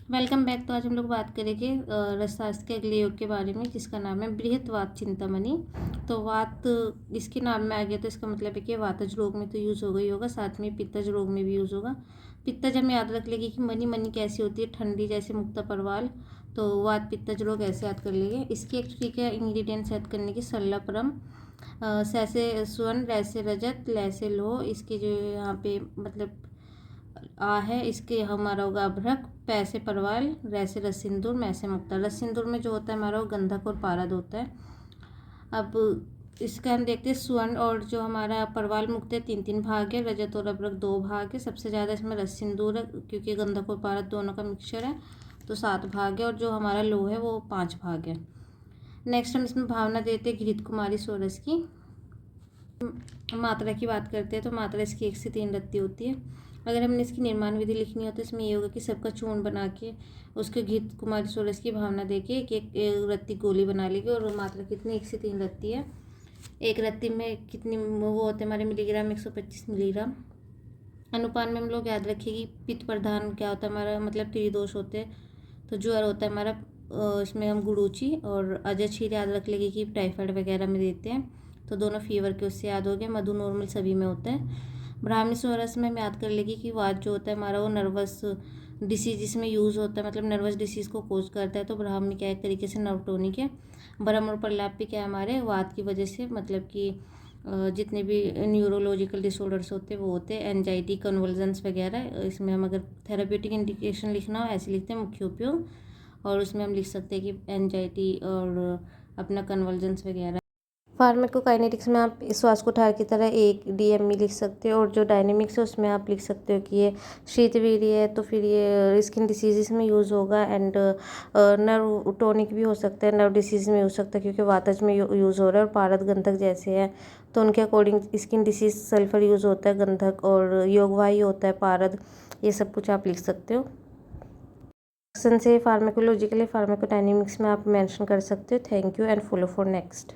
Welcome back. तो आज हम लोग बात करेंगे रसशास्त्र के अगले योग के बारे में, जिसका नाम है बृहत वात चिंतामणि। तो वात इसके नाम में आ गया तो इसका मतलब है कि वातज रोग में तो यूज़ होगा ही होगा, साथ में पित्तज रोग में भी यूज़ होगा। पित्तज हम याद रख लेंगे कि मनी मनी कैसी होती है, ठंडी जैसे मुक्ता परवाल। तो वात पित्तज रोग ऐसे याद कर लेंगे। इसकी एक्चुअली क्या इंग्रेडिएंट्स याद करने की, सल्लापरम, सैसे स्वर्ण, रैसे रजत, लैसे लोह। इसके जो यहाँ पे मतलब आ है, इसके हमारा होगा अभ्रक, पैसे परवाल, रैसे रस सिंदूर, मैसे मुक्ता। रस सिंदूर में जो होता है हमारा वो गंधक और पारद होता है। अब इसका हम देखते हैं स्वर्ण और जो हमारा परवाल मुक्त है 3-3 भाग है, रजत और अभ्रक 2 भाग है। सबसे ज़्यादा इसमें रस सिंदूर है क्योंकि गंधक और पारद दोनों का मिक्सचर है, तो 7 भाग है। और जो हमारा लोह है वो 5 भाग है। नेक्स्ट हम इसमें भावना देते हैं घृत कुमारी सोरस की। मात्रा की बात करते हैं तो मात्रा इसकी 1 से 3 रत्ती होती है। अगर हमने इसकी निर्माण विधि लिखनी हो तो इसमें ये होगा कि सबका चूर्ण बना के उसके घृत कुमारी सोरस की भावना देके एक रत्ती गोली बना लेंगे। और मात्रा कितनी 1 से 3 रत्ती है। एक रत्ती में कितनी वो होते हैं हमारे मिलीग्राम, 125 मिलीग्राम। अनुपान में हम लोग याद रखिए कि पित्त प्रधान क्या होता है हमारा, मतलब त्रिदोष होते हैं। तो ज्वर होता है हमारा, इसमें हम गुड़ूची और अजय क्षीर याद रख लेंगे कि टाइफाइड वगैरह में देते हैं। तो दोनों फीवर के उससे याद हो गए। मधु नॉर्मल सभी में होता है। ब्राह्मी सोरस में हम याद कर लेंगे कि वात जो होता है हमारा वो नर्वस डिसीज इसमें यूज़ होता है, मतलब नर्वस डिसीज़ को कोज करता है। तो ब्राह्मी क्या एक तरीके से नर्व टॉनिक है। ब्रह्म और प्रलाप भी क्या है हमारे वात की वजह से, मतलब कि जितने भी न्यूरोलॉजिकल डिसऑर्डर्स होते हैं वो होते हैं, एनजाइटी, कन्वल्जन्स वगैरह। इसमें हम अगर थेराप्यूटिक इंडिकेशन लिखना हो ऐसे लिखते हैं मुख्य उपयोग, और उसमें हम लिख सकते हैं कि एनजाइटी और अपना कन्वल्जन्स वगैरह। फार्माकोकाइनेटिक्स में आप श्वास कुठार की तरह एक डीएमई लिख सकते हो, और जो डायनेमिक्स है उसमें आप लिख सकते हो कि ये शीतवीर्य है तो फिर ये स्किन डिसीज़ में यूज़ होगा। एंड नर्व टॉनिक भी हो सकता है, नर्व डिसीज़ में हो सकता है क्योंकि वातज में यूज़ हो रहा है। और पारद गंधक जैसे है तो उनके according skin disease sulphur use होता है, गंधक, और योगवाही होता है पारद। ये सब कुछ आप लिख सकते हो। से फार्माकोलॉजिकली फार्माकोडायनेमिक्स में आप मेंशन कर सकते हो। Thank you and follow for next.